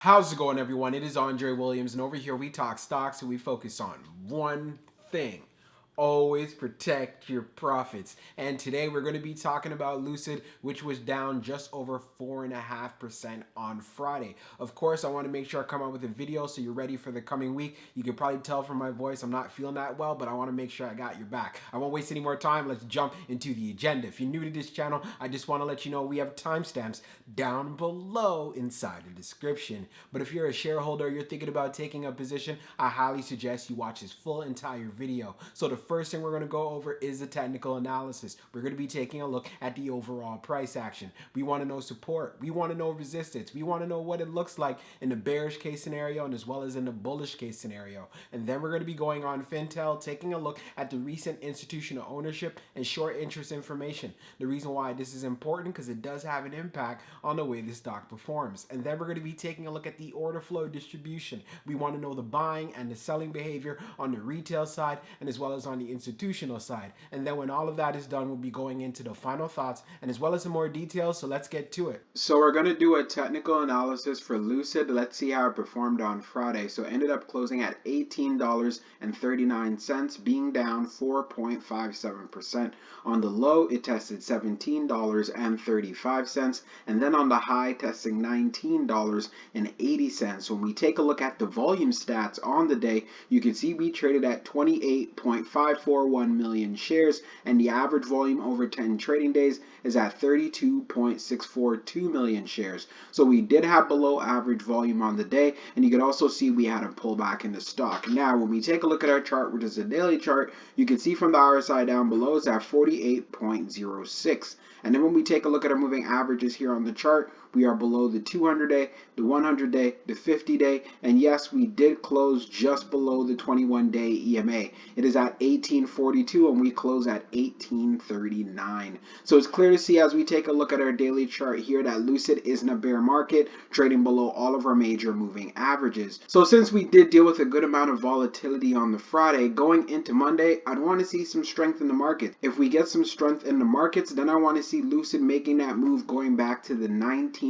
How's it going, everyone? It is Andre Williams, and over here we talk stocks and we focus on one thing. Always protect your profits. And today we're going to be talking about Lucid, which was down just over 4.5% on Friday. Of course, I want to make sure I come out with a video so you're ready for the coming week. You can probably tell from my voice I'm not feeling that well, but I want to make sure I got your back. I won't waste any more time. Let's jump into the agenda. If you're new to this channel, I just want to let you know we have timestamps down below inside the description. But if you're a shareholder, you're thinking about taking a position, I highly suggest you watch this full entire video. So the first thing we're going to go over is the technical analysis. We're going to be taking a look at the overall price action. We want to know support. We want to know resistance. We want to know what it looks like in the bearish case scenario and as well as in the bullish case scenario. And then we're going to be going on Fintel, taking a look at the recent institutional ownership and short interest information. The reason why this is important because it does have an impact on the way the stock performs. And then we're going to be taking a look at the order flow distribution. We want to know the buying and the selling behavior on the retail side and as well as on the institutional side. And then when all of that is done, we'll be going into the final thoughts and as well as some more details. So let's get to it. So we're going to do a technical analysis for Lucid. Let's see how it performed on Friday. So it ended up closing at $18.39, being down 4.57%. On the low, it tested $17.35, and then on the high, testing $19.80. When we take a look at the volume stats on the day, you can see we traded at 28.541 million shares, and the average volume over 10 trading days is at 32.642 million shares. So we did have below average volume on the day, and you can also see we had a pullback in the stock. Now, when we take a look at our chart, which is a daily chart, you can see from the RSI down below it's at 48.06. And then when we take a look at our moving averages here on the chart, we are below the 200-day, the 100-day, the 50-day, and yes, we did close just below the 21-day EMA. It is at 1842 and we close at 1839. So it's clear to see as we take a look at our daily chart here that Lucid is in a bear market, trading below all of our major moving averages. So since we did deal with a good amount of volatility on the Friday, going into Monday, I'd want to see some strength in the market. If we get some strength in the markets, then I want to see Lucid making that move going back to the $19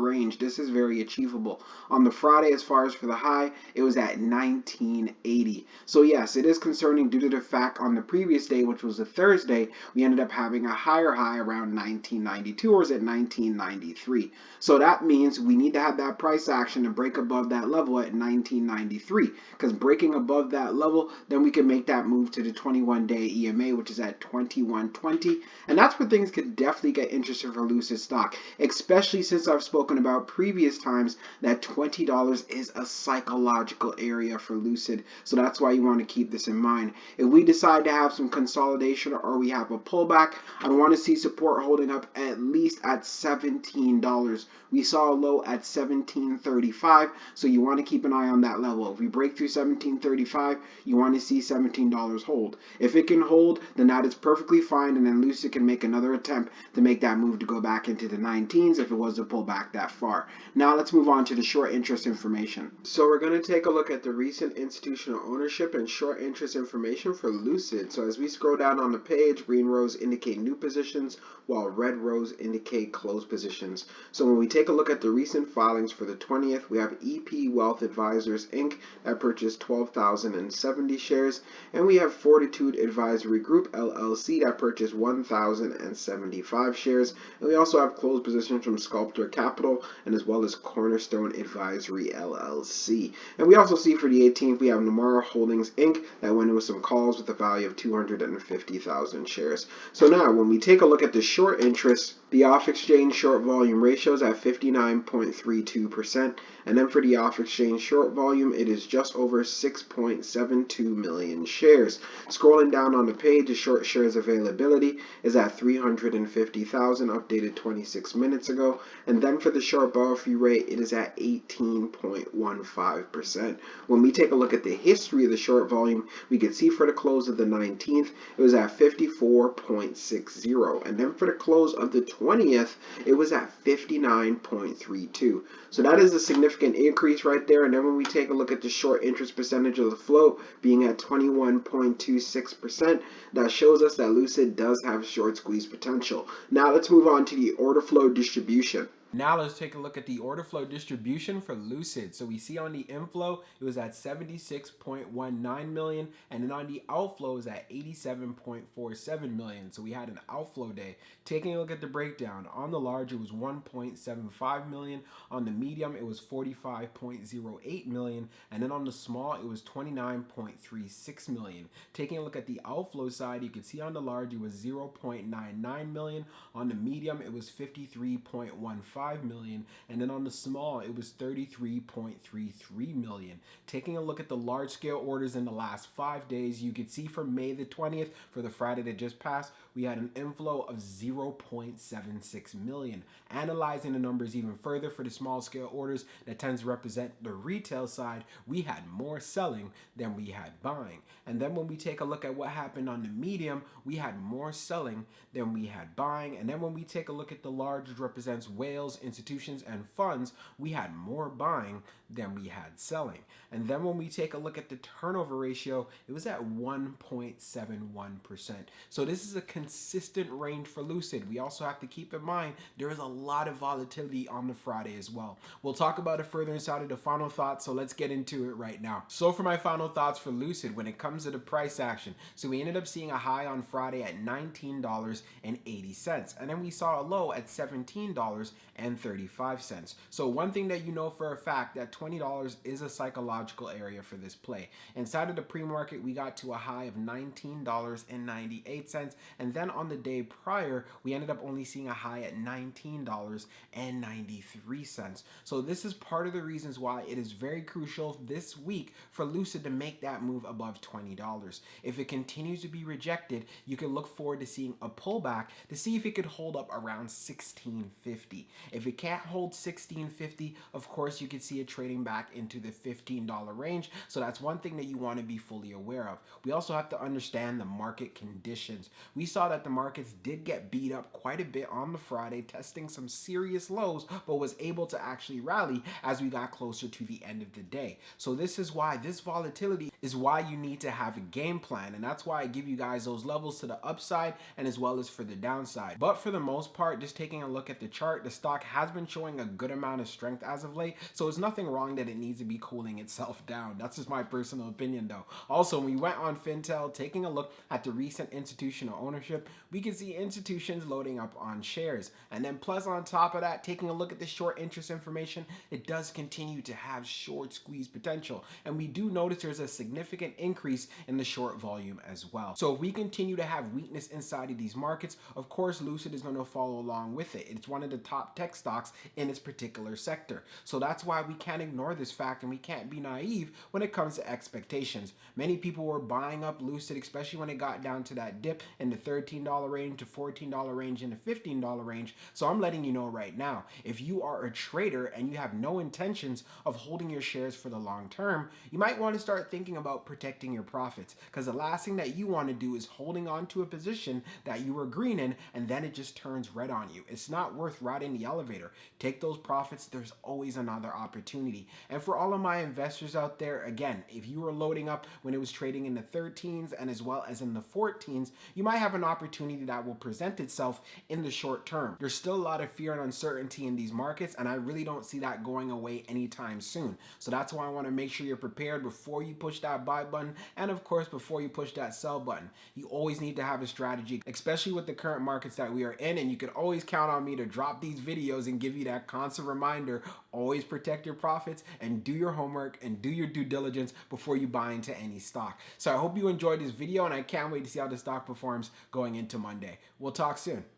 range. This is very achievable. On the Friday, as far as for the high, it was at $19.80. So yes, it is concerning due to the fact on the previous day, which was a Thursday, we ended up having a higher high around $19.92, or is it $19.93? So that means we need to have that price action to break above that level at $19.93, because breaking above that level, then we can make that move to the 21-day EMA, which is at $21.20, and that's where things could definitely get interesting for Lucid stock, especially since I've spoken about previous times that $20 is a psychological area for Lucid. So that's why you want to keep this in mind. If we decide to have some consolidation or we have a pullback, I want to see support holding up at least at $17. We saw a low at $17.35, so you want to keep an eye on that level. If we break through $17.35, you want to see $17 hold. If it can hold, then that is perfectly fine, and then Lucid can make another attempt to make that move to go back into the 19s if it was to pull back that far. Now let's move on to the short interest information. So we're going to take a look at the recent institutional ownership and short interest information for Lucid. So as we scroll down on the page, green rows indicate new positions, while red rows indicate closed positions. So when we take a look at the recent filings for the 20th, we have EP Wealth Advisors Inc. that purchased 12,070 shares, and we have Fortitude Advisory Group LLC that purchased 1,075 shares, and we also have closed positions from Sculptor Capital and as well as Cornerstone Advisory LLC. And we also see for the 18th we have Namara Holdings Inc. that went in with some calls with a value of 250,000 shares. So now when we take a look at the short interest, the off-exchange short volume ratio is at 59.32%, and then for the off-exchange short volume, it is just over 6.72 million shares. Scrolling down on the page, the short shares availability is at 350,000, updated 26 minutes ago, and then for the short borrow fee rate, it is at 18.15%. When we take a look at the history of the short volume, we can see for the close of the 19th, it was at 54.60, and then for the close of the 20th, it was at 59.32. So that is a significant increase right there. And then when we take a look at the short interest percentage of the float being at 21.26%, that shows us that Lucid does have short squeeze potential. Now let's move on to the order flow distribution. Now let's take a look at the order flow distribution for Lucid. So we see on the inflow, it was at 76.19 million, and then on the outflow, it was at 87.47 million. So we had an outflow day. Taking a look at the breakdown, on the large, it was 1.75 million. On the medium, it was 45.08 million. And then on the small, it was 29.36 million. Taking a look at the outflow side, you can see on the large, it was 0.99 million. On the medium, it was 53.15 million, and then on the small it was 33.33 million. Taking a look at the large scale orders in the last 5 days, you could see for May the 20th, for the Friday that just passed, we had an inflow of 0.76 million. Analyzing the numbers even further for the small scale orders that tends to represent the retail side, we had more selling than we had buying. And then when we take a look at what happened on the medium, we had more selling than we had buying. And then when we take a look at the large, which represents whales, institutions, and funds, we had more buying than we had selling. And then when we take a look at the turnover ratio, it was at 1.71%. So this is a consistent range for Lucid. We also have to keep in mind there is a lot of volatility on the Friday as well. We'll talk about it further inside of the final thoughts, so let's get into it right now. So for my final thoughts for Lucid when it comes to the price action, so we ended up seeing a high on Friday at $19.80, and then we saw a low at $17.35. So one thing that you know for a fact, that $20 is a psychological area for this play. Inside of the pre-market, we got to a high of $19.98, and then on the day prior, we ended up only seeing a high at $19.93. So this is part of the reasons why it is very crucial this week for Lucid to make that move above $20. If it continues to be rejected, you can look forward to seeing a pullback to see if it could hold up around $16.50. If it can't hold $16.50, of course, you could see it trading back into the $15 range. So that's one thing that you want to be fully aware of. We also have to understand the market conditions. We saw that the markets did get beat up quite a bit on the Friday, testing some serious lows, but was able to actually rally as we got closer to the end of the day. So this is why this volatility is why you need to have a game plan, and that's why I give you guys those levels to the upside and as well as for the downside. But for the most part, just taking a look at the chart, the stock has been showing a good amount of strength as of late, so it's nothing wrong that it needs to be cooling itself down. That's just my personal opinion though. Also, when we went on Fintel, taking a look at the recent institutional ownership, we can see institutions loading up on shares. And then plus on top of that, taking a look at the short interest information, it does continue to have short squeeze potential. And we do notice there's a significant increase in the short volume as well. So if we continue to have weakness inside of these markets, of course, Lucid is going to follow along with it. It's one of the top tech stocks in its particular sector. So that's why we can't ignore this fact and we can't be naive when it comes to expectations. Many people were buying up Lucid, especially when it got down to that dip in the $13 range to $14 range and the $15 range. So I'm letting you know right now, if you are a trader and you have no intentions of holding your shares for the long term, you might want to start thinking about protecting your profits, because the last thing that you want to do is holding on to a position that you were green in and then it just turns red on you. It's not worth riding the elevator. Take those profits. There's always another opportunity. And for all of my investors out there, again, if you were loading up when it was trading in the 13s and as well as in the 14s, you might have an opportunity that will present itself in the short term. There's still a lot of fear and uncertainty in these markets, and I really don't see that going away anytime soon. So that's why I want to make sure you're prepared before you push that buy button, and of course before you push that sell button. You always need to have a strategy, especially with the current markets that we are in, and you can always count on me to drop these videos and give you that constant reminder. Always protect your profits and do your homework and do your due diligence before you buy into any stock. So I hope you enjoyed this video, and I can't wait to see how the stock performs going into Monday. We'll talk soon.